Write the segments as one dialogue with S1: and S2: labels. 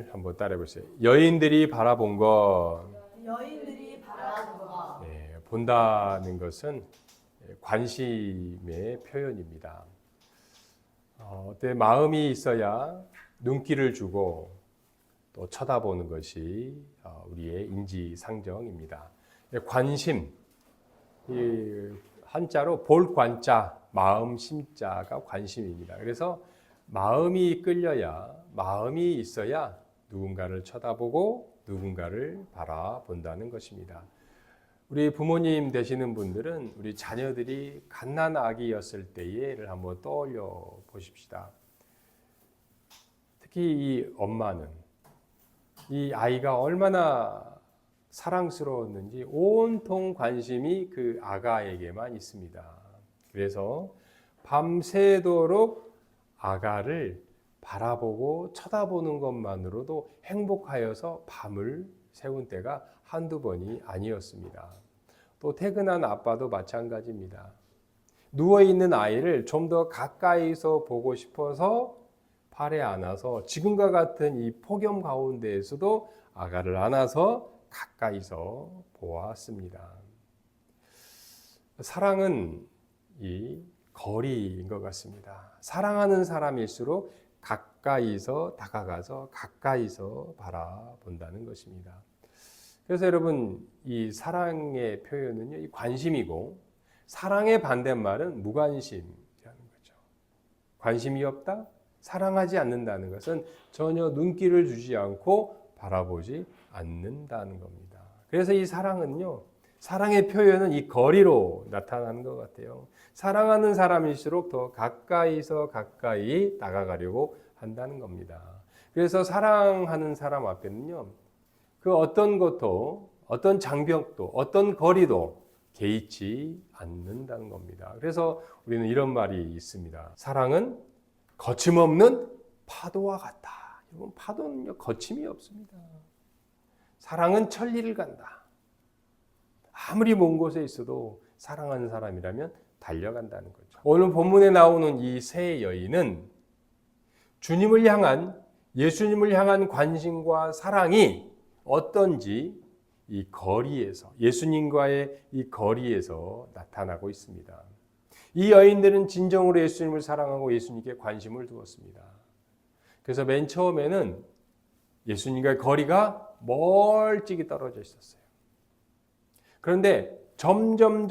S1: 오늘 한번 따라해 보세요. 여인들이 바라본 것.
S2: 여인들이 바라본 것.
S1: 네, 본다는 것은 관심의 표현입니다. 어때 마음이 있어야 눈길을 주고 또 쳐다보는 것이 우리의 인지상정입니다. 관심, 이 한자로 볼 관자, 마음 심자가 관심입니다. 그래서 마음이 끌려야, 마음이 있어야 누군가를 쳐다보고 누군가를 바라본다는 것입니다. 우리 부모님 되시는 분들은 우리 자녀들이 갓난아기였을 때를 한번 떠올려 보십시다. 특히 이 엄마는 이 아이가 얼마나 사랑스러웠는지 온통 관심이 그 아가에게만 있습니다. 그래서 밤새도록 아가를 바라보고 쳐다보는 것만으로도 행복하여서 밤을 새운 때가 한두 번이 아니었습니다. 또 퇴근한 아빠도 마찬가지입니다. 누워있는 아이를 좀 더 가까이서 보고 싶어서 팔에 안아서 지금과 같은 이 폭염 가운데에서도 아가를 안아서 가까이서 보았습니다. 사랑은 이 거리인 것 같습니다. 사랑하는 사람일수록 가까이서 다가가서 가까이서 바라본다는 것입니다. 그래서 여러분 이 사랑의 표현은요, 이 관심이고 사랑의 반대말은 무관심이라는 거죠. 관심이 없다? 사랑하지 않는다는 것은 전혀 눈길을 주지 않고 바라보지 않는다는 겁니다. 그래서 이 사랑은요, 사랑의 표현은 이 거리로 나타나는 것 같아요. 사랑하는 사람일수록 더 가까이서 가까이 다가가려고 한다는 겁니다. 그래서 사랑하는 사람 앞에는요, 그 어떤 것도, 어떤 장벽도, 어떤 거리도 개의치 않는다는 겁니다. 그래서 우리는 이런 말이 있습니다. 사랑은 거침없는 파도와 같다. 여러분, 파도는요, 거침이 없습니다. 사랑은 천리를 간다. 아무리 먼 곳에 있어도 사랑하는 사람이라면 달려간다는 거죠. 오늘 본문에 나오는 이 세 여인은 주님을 향한, 예수님을 향한 관심과 사랑이 어떤지 이 거리에서, 예수님과의 이 거리에서 나타나고 있습니다. 이 여인들은 진정으로 예수님을 사랑하고 예수님께 관심을 두었습니다. 그래서 맨 처음에는 예수님과의 거리가 멀찍이 떨어져 있었어요. 그런데 점점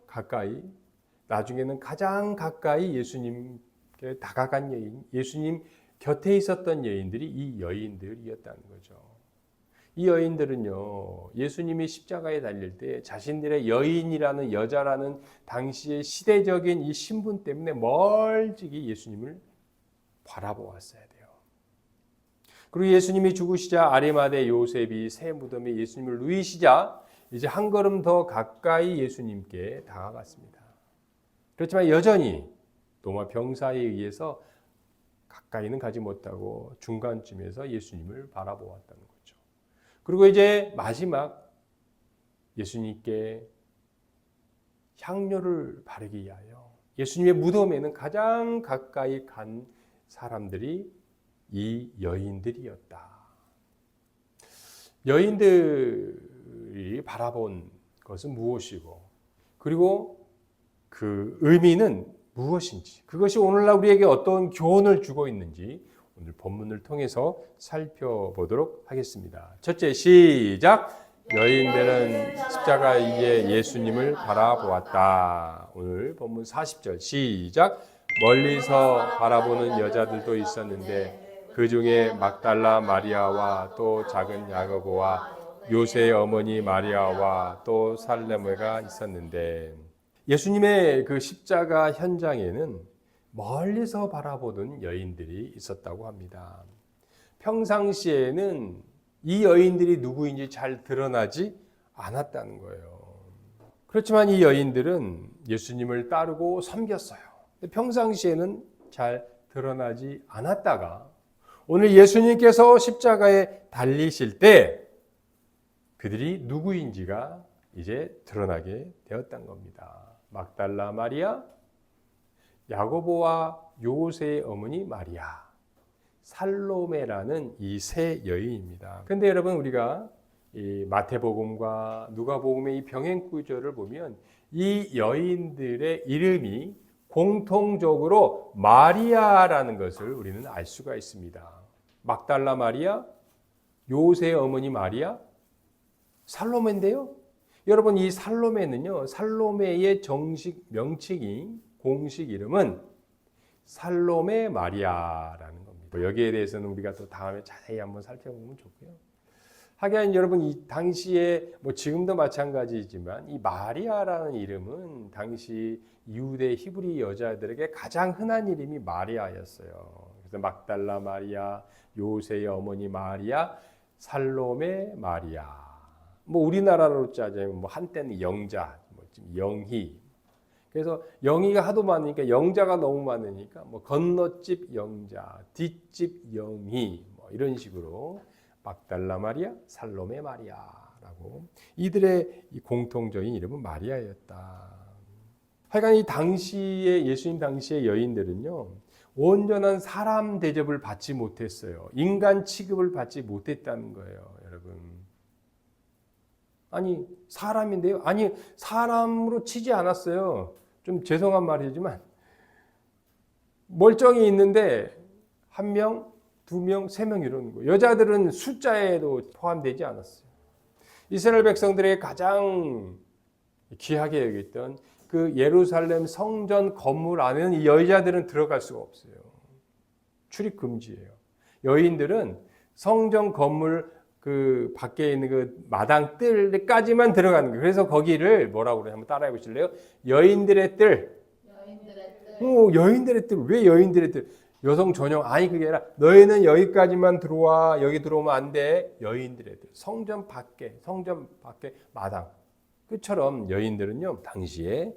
S1: 가까이, 나중에는 가장 가까이 예수님께 다가간 여인, 예수님 곁에 있었던 여인들이 이 여인들이었다는 거죠. 이 여인들은요, 예수님이 십자가에 달릴 때 자신들의 여인이라는 여자라는 당시의 시대적인 이 신분 때문에 멀찍이 예수님을 바라보았어야 돼요. 그리고 예수님이 죽으시자 아리마대 요셉이 새 무덤에 예수님을 누이시자 이제 한 걸음 더 가까이 예수님께 다가갔습니다. 그렇지만 여전히 도마 병사에 의해서 가까이는 가지 못하고 중간쯤에서 예수님을 바라보았다는 거죠. 그리고 이제 마지막 예수님께 향료를 바르기 위하여 예수님의 무덤에는 가장 가까이 간 사람들이 이 여인들이었다. 여인들이 바라본 것은 무엇이고, 그리고 그 의미는 무엇인지, 그것이 오늘날 우리에게 어떤 교훈을 주고 있는지 오늘 본문을 통해서 살펴보도록 하겠습니다. 첫째, 시작! 여인들은 십자가 위에 예수님을 바라보았다. 오늘 본문 40절 시작! 멀리서 바라보는 여자들도 있었는데 그 중에 막달라 마리아와 또 작은 야고보와 요새의 어머니 마리아와 또 살로메가 있었는데, 예수님의 그 십자가 현장에는 멀리서 바라보는 여인들이 있었다고 합니다. 평상시에는 이 여인들이 누구인지 잘 드러나지 않았다는 거예요. 그렇지만 이 여인들은 예수님을 따르고 섬겼어요. 평상시에는 잘 드러나지 않았다가 오늘 예수님께서 십자가에 달리실 때 그들이 누구인지가 이제 드러나게 되었던 겁니다. 막달라 마리아, 야고보와 요새의 어머니 마리아, 살로메라는 이 세 여인입니다. 근데 여러분 우리가 이 마태복음과 누가복음의 이 병행 구절을 보면 이 여인들의 이름이 공통적으로 마리아라는 것을 우리는 알 수가 있습니다. 막달라 마리아, 요새의 어머니 마리아, 살로메인데요. 여러분 이 살로메는요. 살로메의 정식 명칭이 공식 이름은 살로메 마리아라는 겁니다. 여기에 대해서는 우리가 또 다음에 자세히 한번 살펴보면 좋고요. 하긴 여러분 이 당시에 뭐 지금도 마찬가지지만 이 마리아라는 이름은 당시 유대 히브리 여자들에게 가장 흔한 이름이 마리아였어요. 그래서 막달라 마리아, 요새의 어머니 마리아, 살로메 마리아. 뭐 우리나라로 짜자면 뭐 한때는 영자, 뭐 지금 영희. 그래서 영희가 하도 많으니까 영자가 너무 많으니까 뭐 건너집 영자, 뒷집 영희 뭐 이런 식으로 막달라 마리아, 살로메 마리아라고 이들의 이 공통적인 이름은 마리아였다. 하여간 이 당시에 예수님 당시의 여인들은요 온전한 사람 대접을 받지 못했어요. 인간 취급을 받지 못했다는 거예요, 여러분. 아니 사람인데요. 아니 사람으로 치지 않았어요. 좀 죄송한 말이지만 멀쩡히 있는데 한 명, 두 명, 세 명 이러는 거예요. 여자들은 숫자에도 포함되지 않았어요. 이스라엘 백성들의 가장 귀하게 여겼던 그 예루살렘 성전 건물 안에는 이 여자들은 들어갈 수가 없어요. 출입 금지예요. 여인들은 성전 건물 그 밖에 있는 그 마당 뜰까지만 들어가는 거예요. 그래서 거기를 뭐라고 그래? 한번 따라해 보실래요? 여인들의 뜰. 여인들의 뜰. 왜 여인들의 뜰? 여성 전용 아니 그게 아니라 너희는 여기까지만 들어와. 여기 들어오면 안 돼. 여인들의 뜰. 성전 밖에 마당. 그처럼 여인들은요 당시에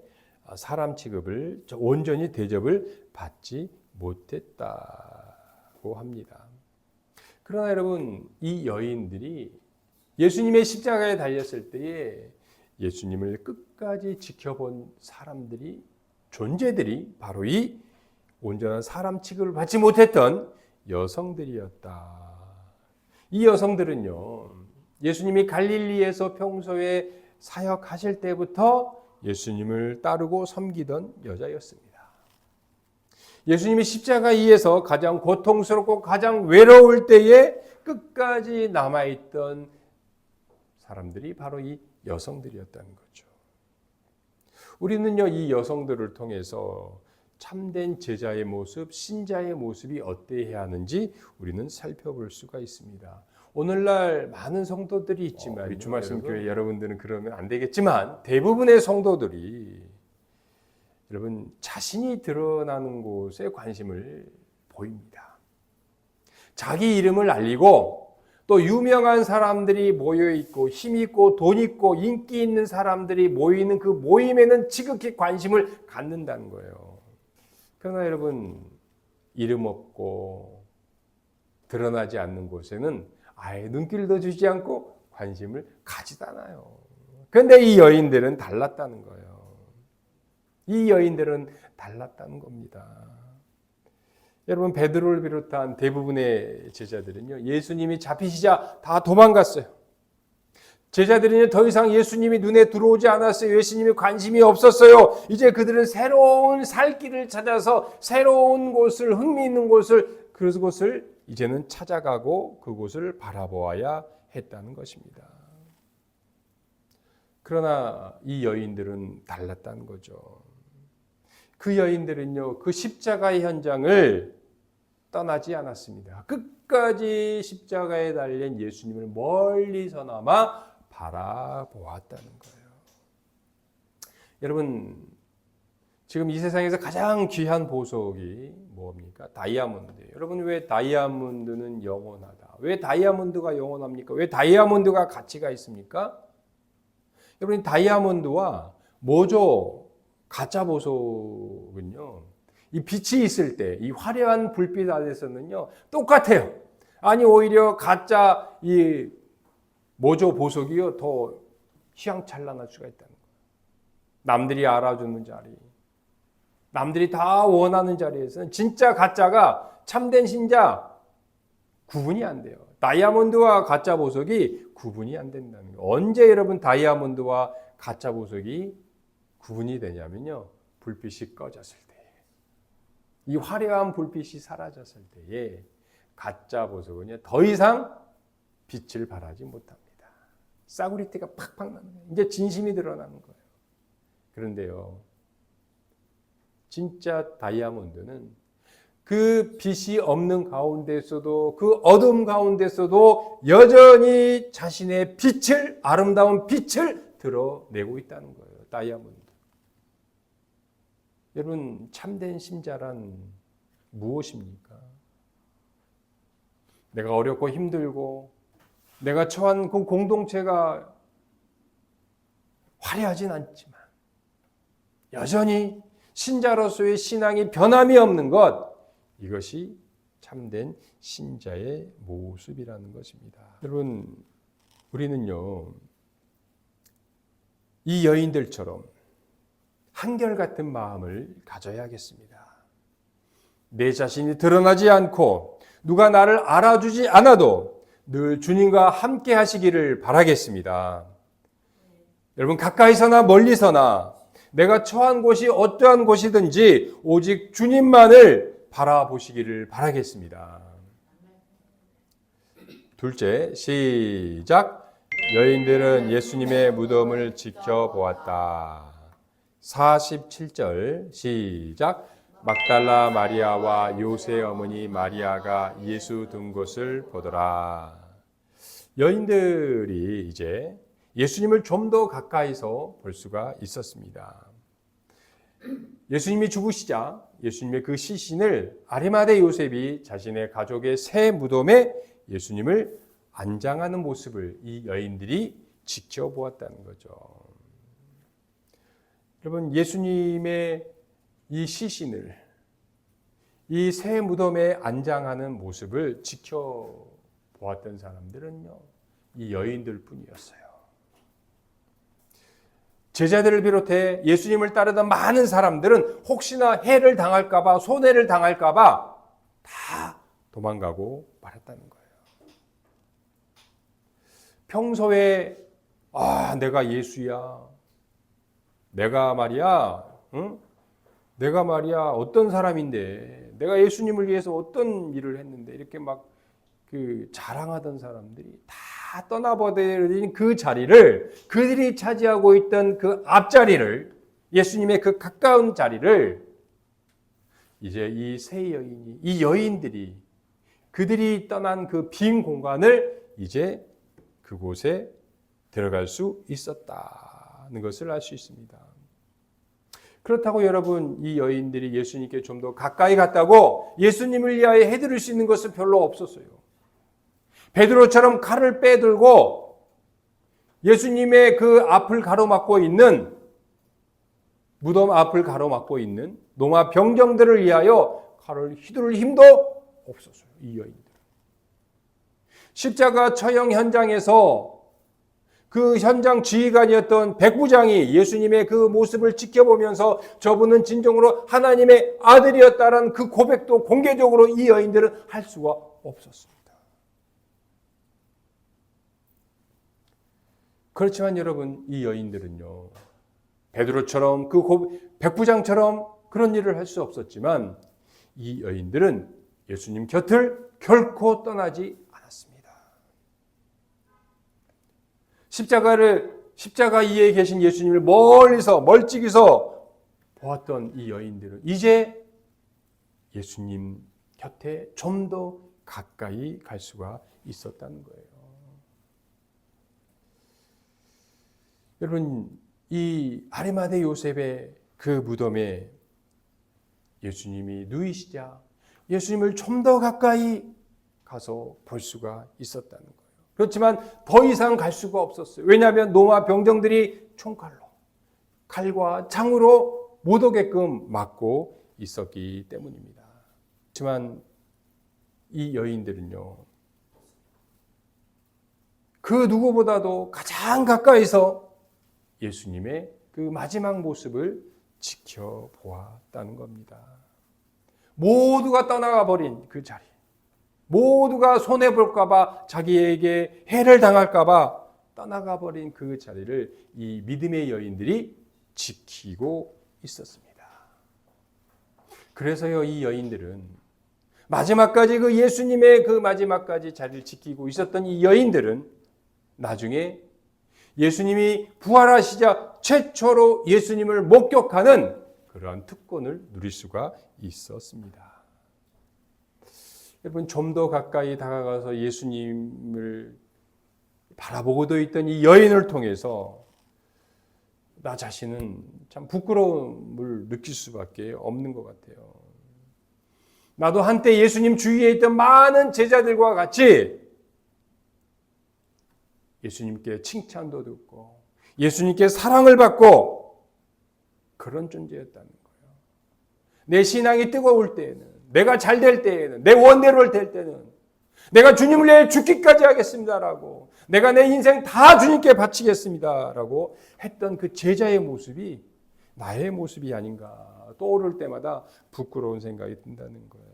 S1: 사람 취급을 온전히 대접을 받지 못했다고 합니다. 그러나 여러분 이 여인들이 예수님의 십자가에 달렸을 때에 예수님을 끝까지 지켜본 사람들이 존재들이 바로 이 온전한 사람 취급을 받지 못했던 여성들이었다. 이 여성들은요 예수님이 갈릴리에서 평소에 사역하실 때부터 예수님을 따르고 섬기던 여자였습니다. 예수님이 십자가 위에서 가장 고통스럽고 가장 외로울 때에 끝까지 남아있던 사람들이 바로 이 여성들이었다는 거죠. 우리는요 이 여성들을 통해서 참된 제자의 모습, 신자의 모습이 어때야 하는지 우리는 살펴볼 수가 있습니다. 오늘날 많은 성도들이 있지만 우리 주말씀교회 여러분들은 그러면 안 되겠지만 대부분의 성도들이 여러분 자신이 드러나는 곳에 관심을 보입니다. 자기 이름을 알리고 또 유명한 사람들이 모여 있고 힘 있고 돈 있고 인기 있는 사람들이 모이는 그 모임에는 지극히 관심을 갖는다는 거예요. 그러나 여러분 이름 없고 드러나지 않는 곳에는 아예 눈길도 주지 않고 관심을 가지도 않아요. 그런데 이 여인들은 달랐다는 거예요. 이 여인들은 달랐다는 겁니다. 여러분 베드로를 비롯한 대부분의 제자들은요 예수님이 잡히시자 다 도망갔어요. 제자들은 더 이상 예수님이 눈에 들어오지 않았어요. 예수님이 관심이 없었어요. 이제 그들은 새로운 살 길을 찾아서 새로운 곳을 흥미있는 곳을 그곳을 이제는 찾아가고 그곳을 바라보아야 했다는 것입니다. 그러나 이 여인들은 달랐다는 거죠. 그 여인들은요 그 십자가의 현장을 떠나지 않았습니다. 끝까지 십자가에 달린 예수님을 멀리서나마 바라보았다는 거예요. 여러분 지금 이 세상에서 가장 귀한 보석이 뭡니까? 다이아몬드예요. 여러분 왜 다이아몬드는 영원하다? 왜 다이아몬드가 영원합니까? 왜 다이아몬드가 가치가 있습니까? 여러분 다이아몬드와 뭐죠? 가짜 보석은요. 이 빛이 있을 때 이 화려한 불빛 아래서는요. 똑같아요. 아니 오히려 가짜 이 모조 보석이요 더 휘황찬란할 수가 있다는 거예요. 남들이 알아주는 자리, 남들이 다 원하는 자리에서는 진짜 가짜가 참된 신자 구분이 안 돼요. 다이아몬드와 가짜 보석이 구분이 안 된다는 거예요. 언제 여러분 다이아몬드와 가짜 보석이 구분이 되냐면요. 불빛이 꺼졌을 때. 이 화려한 불빛이 사라졌을 때에 가짜 보석은요. 더 이상 빛을 발하지 못합니다. 싸구리띠가 팍팍 나는 거예요. 이제 진심이 드러나는 거예요. 그런데요. 진짜 다이아몬드는 그 빛이 없는 가운데서도 그 어둠 가운데서도 여전히 자신의 빛을 아름다운 빛을 드러내고 있다는 거예요. 다이아몬드. 여러분 참된 신자란 무엇입니까? 내가 어렵고 힘들고 내가 처한 그 공동체가 화려하진 않지만 여전히 신자로서의 신앙이 변함이 없는 것, 이것이 참된 신자의 모습이라는 것입니다. 여러분, 우리는요, 이 여인들처럼 한결같은 마음을 가져야겠습니다. 내 자신이 드러나지 않고 누가 나를 알아주지 않아도 늘 주님과 함께 하시기를 바라겠습니다. 여러분, 가까이서나 멀리서나 내가 처한 곳이 어떠한 곳이든지 오직 주님만을 바라보시기를 바라겠습니다. 둘째, 시작. 여인들은 예수님의 무덤을 지켜보았다. 47절 시작. 막달라 마리아와 요새 어머니 마리아가 예수 둔 곳을 보더라. 여인들이 이제 예수님을 좀 더 가까이서 볼 수가 있었습니다. 예수님이 죽으시자 예수님의 그 시신을 아리마대 요셉이 자신의 가족의 새 무덤에 예수님을 안장하는 모습을 이 여인들이 지켜보았다는 거죠. 여러분, 예수님의 이 시신을 이 새 무덤에 안장하는 모습을 지켜보았던 사람들은요, 이 여인들 뿐이었어요. 제자들을 비롯해 예수님을 따르던 많은 사람들은 혹시나 해를 당할까봐, 손해를 당할까봐 다 도망가고 말았다는 거예요. 평소에 내가 예수야, 내가 말이야 어떤 사람인데, 내가 예수님을 위해서 어떤 일을 했는데, 이렇게 막 자랑하던 사람들이 다 떠나버린 그 자리를, 그들이 차지하고 있던 그 앞자리를, 예수님의 그 가까운 자리를 이제 이 세 여인이, 이 여인들이, 그들이 떠난 그 빈 공간을 이제 그곳에 들어갈 수 있었다는 것을 알 수 있습니다. 그렇다고 여러분, 이 여인들이 예수님께 좀 더 가까이 갔다고 예수님을 위하여 해드릴 수 있는 것은 별로 없었어요. 베드로처럼 칼을 빼들고 예수님의 그 앞을 가로막고 있는, 무덤 앞을 가로막고 있는 노마 병정들을 위하여 칼을 휘두를 힘도 없었어요. 이 여인들. 십자가 처형 현장에서 그 현장 지휘관이었던 백부장이 예수님의 그 모습을 지켜보면서 저분은 진정으로 하나님의 아들이었다라는 그 고백도 공개적으로 이 여인들은 할 수가 없었습니다. 그렇지만 여러분, 이 여인들은요, 베드로처럼 백부장처럼 그런 일을 할 수 없었지만 이 여인들은 예수님 곁을 결코 떠나지 않았습니다. 십자가 위에 계신 예수님을 멀찍이서 보았던 이 여인들은 이제 예수님 곁에 좀 더 가까이 갈 수가 있었다는 거예요. 여러분, 이 아리마대 요셉의 그 무덤에 예수님이 누이시자 예수님을 좀 더 가까이 가서 볼 수가 있었다는 거예요. 그렇지만 더 이상 갈 수가 없었어요. 왜냐하면 노마 병정들이 총칼로, 칼과 창으로 못 오게끔 막고 있었기 때문입니다. 그렇지만 이 여인들은요, 그 누구보다도 가장 가까이서 예수님의 그 마지막 모습을 지켜보았다는 겁니다. 모두가 떠나가 버린 그 자리, 모두가 손해볼까봐 자기에게 해를 당할까봐 떠나가 버린 그 자리를 이 믿음의 여인들이 지키고 있었습니다. 그래서요, 이 여인들은 마지막까지 그 예수님의 그 마지막까지 자리를 지키고 있었던 이 여인들은 나중에 예수님이 부활하시자 최초로 예수님을 목격하는 그러한 특권을 누릴 수가 있었습니다. 여러분, 좀 더 가까이 다가가서 예수님을 바라보고도 있던 이 여인을 통해서 나 자신은 참 부끄러움을 느낄 수밖에 없는 것 같아요. 나도 한때 예수님 주위에 있던 많은 제자들과 같이 예수님께 칭찬도 듣고 예수님께 사랑을 받고 그런 존재였다는 거예요. 내 신앙이 뜨거울 때에는, 내가 잘 될 때에는, 내 원대로 될 때는 내가 주님을 위해 죽기까지 하겠습니다라고, 내가 내 인생 다 주님께 바치겠습니다라고 했던 그 제자의 모습이 나의 모습이 아닌가 떠오를 때마다 부끄러운 생각이 든다는 거예요.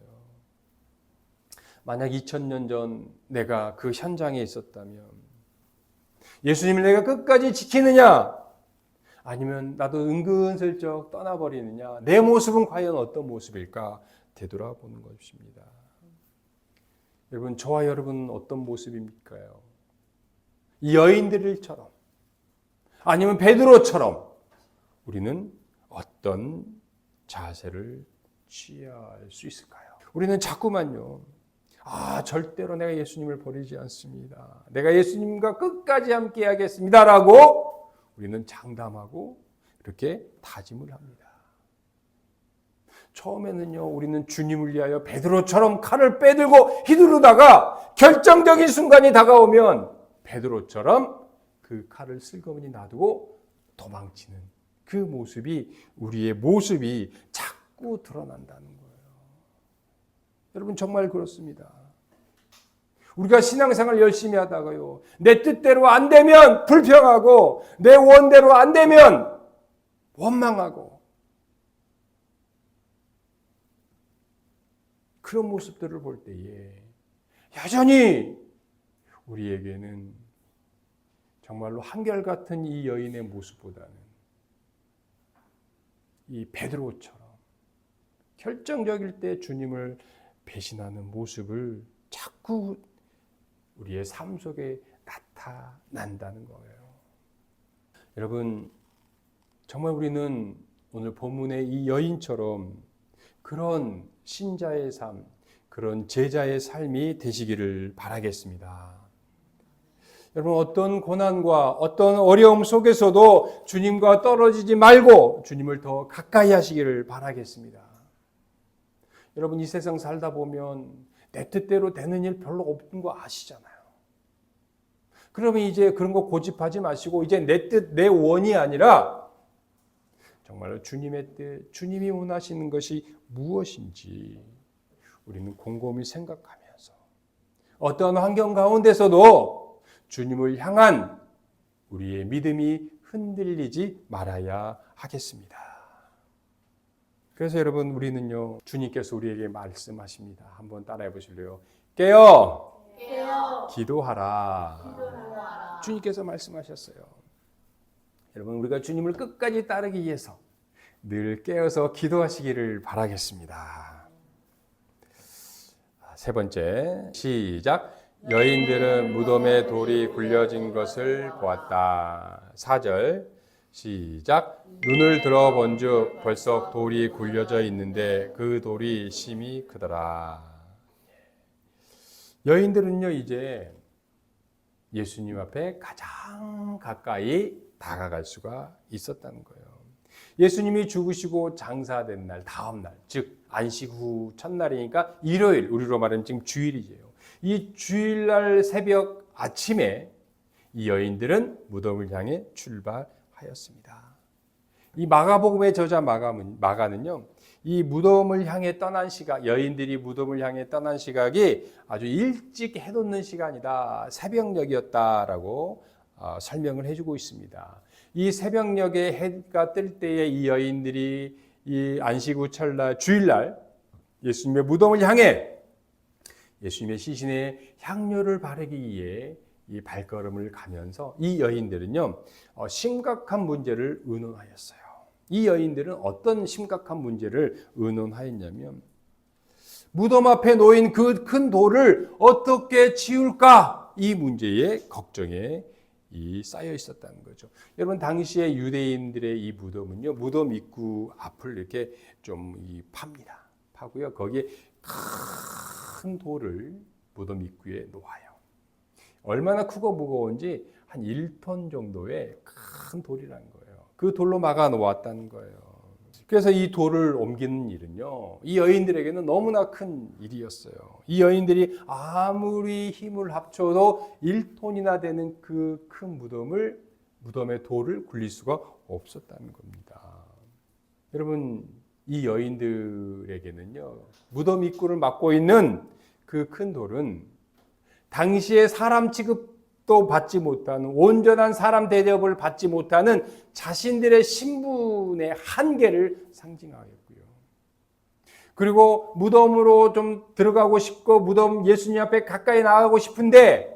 S1: 만약 2000년 전 내가 그 현장에 있었다면 예수님을 내가 끝까지 지키느냐, 아니면 나도 은근슬쩍 떠나버리느냐, 내 모습은 과연 어떤 모습일까 되돌아보는 것입니다. 여러분, 저와 여러분은 어떤 모습입니까요? 이 여인들처럼, 아니면 베드로처럼 우리는 어떤 자세를 취할 수 있을까요? 우리는 자꾸만요, 절대로 내가 예수님을 버리지 않습니다, 내가 예수님과 끝까지 함께 하겠습니다라고 우리는 장담하고 이렇게 다짐을 합니다. 처음에는요, 우리는 주님을 위하여 베드로처럼 칼을 빼들고 휘두르다가 결정적인 순간이 다가오면 베드로처럼 그 칼을 슬그머니 놔두고 도망치는 그 모습이, 우리의 모습이 자꾸 드러난다는 거예요. 여러분, 정말 그렇습니다. 우리가 신앙생활 열심히 하다가요, 내 뜻대로 안 되면 불평하고 내 원대로 안 되면 원망하고 그런 모습들을 볼 때에 여전히 우리에게는 정말로 한결같은 이 여인의 모습보다는 이 베드로처럼 결정적일 때 주님을 배신하는 모습을 자꾸 우리의 삶 속에 나타난다는 거예요. 여러분, 정말 우리는 오늘 본문의 이 여인처럼 그런 신자의 삶, 그런 제자의 삶이 되시기를 바라겠습니다. 여러분, 어떤 고난과 어떤 어려움 속에서도 주님과 떨어지지 말고 주님을 더 가까이 하시기를 바라겠습니다. 여러분, 이 세상 살다 보면 내 뜻대로 되는 일 별로 없는 거 아시잖아요. 그러면 이제 그런 거 고집하지 마시고 이제 내 뜻, 내 원이 아니라 정말로 주님의 뜻, 주님이 원하시는 것이 무엇인지 우리는 곰곰이 생각하면서 어떤 환경 가운데서도 주님을 향한 우리의 믿음이 흔들리지 말아야 하겠습니다. 그래서 여러분, 우리는요, 주님께서 우리에게 말씀하십니다. 한번 따라해 보실래요? 깨어 기도하라. 주님께서 말씀하셨어요. 여러분, 우리가 주님을 끝까지 따르기 위해서 늘 깨어서 기도하시기를 바라겠습니다. 세 번째, 시작. 여인들은 무덤에 돌이 굴려진 것을 보았다. 4절, 시작. 눈을 들어 본즉 벌써 돌이 굴려져 있는데 그 돌이 심히 크더라. 여인들은요, 이제 예수님 앞에 가장 가까이 다가갈 수가 있었다는 거예요. 예수님이 죽으시고 장사된 날 다음 날, 즉 안식 후 첫날이니까 일요일, 우리로 말하면 지금 주일이죠. 이 주일날 새벽 아침에 이 여인들은 무덤을 향해 출발하였습니다. 이 마가복음의 저자 마가는요, 이 무덤을 향해 떠난 시각, 여인들이 무덤을 향해 떠난 시각이 아주 일찍 해돋는 시간이다, 새벽녘이었다라고 설명을 해주고 있습니다. 이 새벽녘에 해가 뜰 때에 이 여인들이 이 안식 후 첫날 주일날 예수님의 무덤을 향해 예수님의 시신에 향료를 바르기 위해 이 발걸음을 가면서 이 여인들은요, 심각한 문제를 의논하였어요. 이 여인들은 어떤 심각한 문제를 의논하였냐면, 무덤 앞에 놓인 그 큰 돌을 어떻게 치울까? 이 문제에 걱정에 쌓여 있었다는 거죠. 여러분, 당시에 유대인들의 이 무덤은요, 무덤 입구 앞을 이렇게 좀 팝니다. 파고요, 거기에 큰 돌을 무덤 입구에 놓아요. 얼마나 크고 무거운지 한 1톤 정도의 큰 돌이라는 거예요. 그 돌로 막아 놓았다는 거예요. 그래서 이 돌을 옮기는 일은요, 이 여인들에게는 너무나 큰 일이었어요. 이 여인들이 아무리 힘을 합쳐도 1톤이나 되는 그 큰 무덤의 돌을 굴릴 수가 없었다는 겁니다. 여러분, 이 여인들에게는요, 무덤 입구를 막고 있는 그 큰 돌은 당시에 사람 취급도 받지 못하는, 온전한 사람 대접을 받지 못하는 자신들의 신분의 한계를 상징하였고요. 그리고 무덤으로 좀 들어가고 싶고 무덤 예수님 앞에 가까이 나가고 싶은데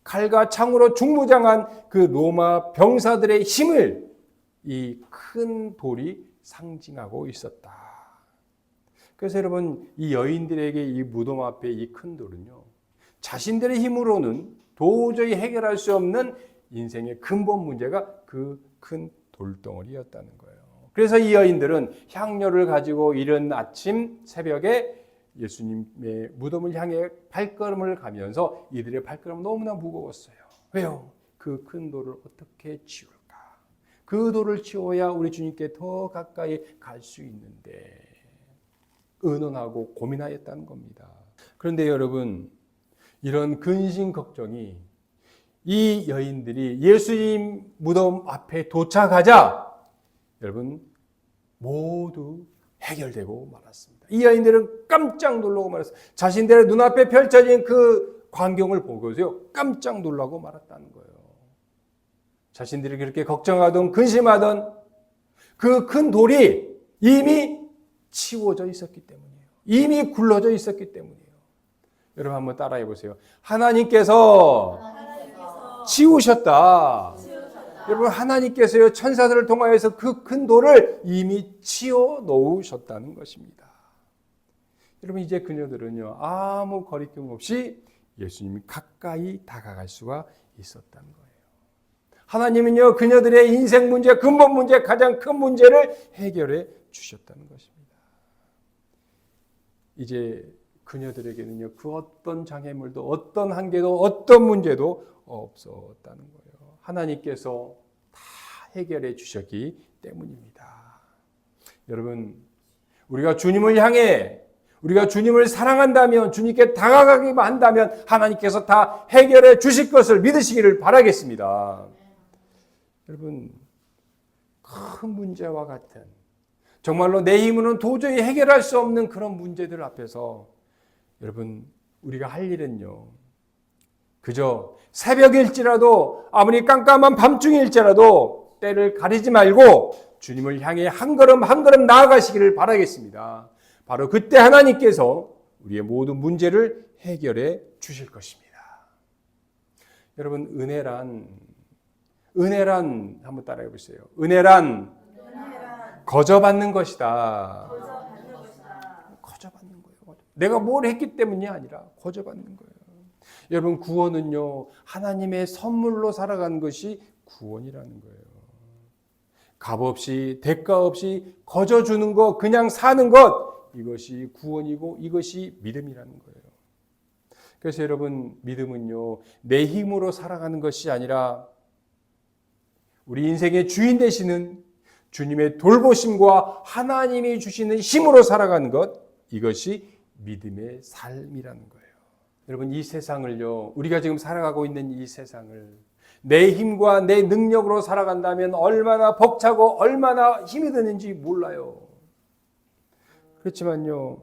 S1: 칼과 창으로 중무장한 그 로마 병사들의 힘을 이 큰 돌이 상징하고 있었다. 그래서 여러분, 이 여인들에게 이 무덤 앞에 이 큰 돌은요, 자신들의 힘으로는 도저히 해결할 수 없는 인생의 근본 문제가 그 큰 돌덩어리였다는 거예요. 그래서 이 여인들은 향료를 가지고 이른 아침 새벽에 예수님의 무덤을 향해 발걸음을 가면서 이들의 발걸음은 너무나 무거웠어요. 왜요? 그 큰 돌을 어떻게 치울까? 그 돌을 치워야 우리 주님께 더 가까이 갈 수 있는데 의논하고 고민하였다는 겁니다. 그런데 여러분, 이런 근심 걱정이 이 여인들이 예수님 무덤 앞에 도착하자 여러분 모두 해결되고 말았습니다. 이 여인들은 깜짝 놀라고 말았어요. 자신들의 눈앞에 펼쳐진 그 광경을 보고서요, 깜짝 놀라고 말았다는 거예요. 자신들이 그렇게 걱정하던 근심하던 그 큰 돌이 이미 치워져 있었기 때문이에요. 이미 굴러져 있었기 때문이에요. 여러분 한번 따라해 보세요. 하나님께서 치우셨다. 여러분, 하나님께서요, 천사들을 통하여서 그 큰 돌을 이미 치워 놓으셨다는 것입니다. 여러분, 이제 그녀들은요, 아무 거리낌 없이 예수님이 가까이 다가갈 수가 있었다는 거예요. 하나님은요, 그녀들의 인생 문제, 근본 문제, 가장 큰 문제를 해결해 주셨다는 것입니다. 이제 그녀들에게는요, 그 어떤 장애물도, 어떤 한계도, 어떤 문제도 없었다는 거예요. 하나님께서 다 해결해 주셨기 때문입니다. 여러분, 우리가 주님을 향해, 우리가 주님을 사랑한다면, 주님께 다가가기만 한다면 하나님께서 다 해결해 주실 것을 믿으시기를 바라겠습니다. 여러분, 큰 문제와 같은, 정말로 내 힘으로는 도저히 해결할 수 없는 그런 문제들 앞에서 여러분, 우리가 할 일은요, 그저 새벽일지라도, 아무리 깜깜한 밤중일지라도 때를 가리지 말고 주님을 향해 한 걸음 한 걸음 나아가시기를 바라겠습니다. 바로 그때 하나님께서 우리의 모든 문제를 해결해 주실 것입니다. 여러분, 은혜란 한번 따라해 보세요. 은혜란 거저받는 것이다. 거저받는 거예요. 내가 뭘 했기 때문이 아니라 거저받는 거예요. 여러분, 구원은요, 하나님의 선물로 살아가는 것이 구원이라는 거예요. 값 없이, 대가 없이 거저 주는 것, 그냥 사는 것, 이것이 구원이고 이것이 믿음이라는 거예요. 그래서 여러분, 믿음은요, 내 힘으로 살아가는 것이 아니라 우리 인생의 주인 되시는 주님의 돌보심과 하나님이 주시는 힘으로 살아가는 것, 이것이 믿음의 삶이라는 거예요. 여러분, 이 세상을요, 우리가 지금 살아가고 있는 이 세상을 내 힘과 내 능력으로 살아간다면 얼마나 벅차고 얼마나 힘이 드는지 몰라요. 그렇지만요,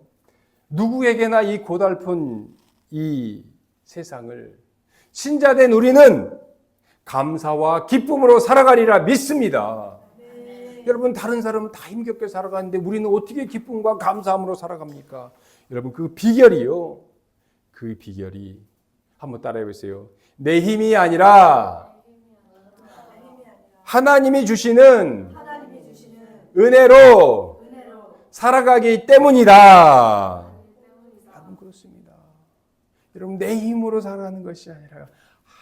S1: 누구에게나 이 고달픈 이 세상을 신자된 우리는 감사와 기쁨으로 살아가리라 믿습니다. 여러분, 다른 사람은 다 힘겹게 살아가는데 우리는 어떻게 기쁨과 감사함으로 살아갑니까? 여러분, 그 비결이요, 그 비결이 한번 따라해 보세요. 내 힘이 아니라 하나님이 주시는
S2: 하나님이 주시는
S1: 은혜로
S2: 은혜로
S1: 살아가기 때문이다. 여러분 그렇습니다. 여러분 내 힘으로 살아가는 것이 아니라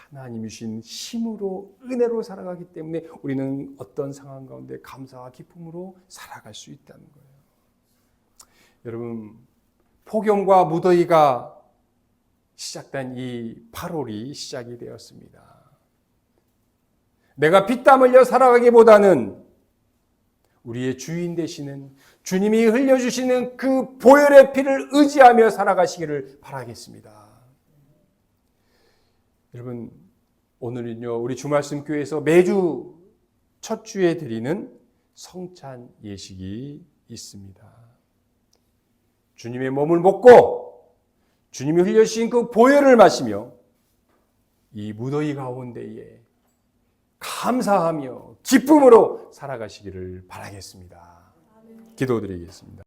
S1: 하나님이 주신 힘으로 은혜로 살아가기 때문에 우리는 어떤 상황 가운데 감사와 기쁨으로 살아갈 수 있다는 거예요. 여러분 폭염과 무더위가 시작된 이 8월이 시작이 되었습니다. 내가 피땀 흘려 살아가기보다는 우리의 주인 되시는 주님이 흘려주시는 그 보혈의 피를 의지하며 살아가시기를 바라겠습니다. 여러분 오늘은요 우리 주말씀 교회에서 매주 첫 주에 드리는 성찬 예식이 있습니다. 주님의 몸을 먹고 주님이 흘려주신 그 보혈을 마시며 이 무더위 가운데에 감사하며 기쁨으로 살아가시기를 바라겠습니다. 기도드리겠습니다.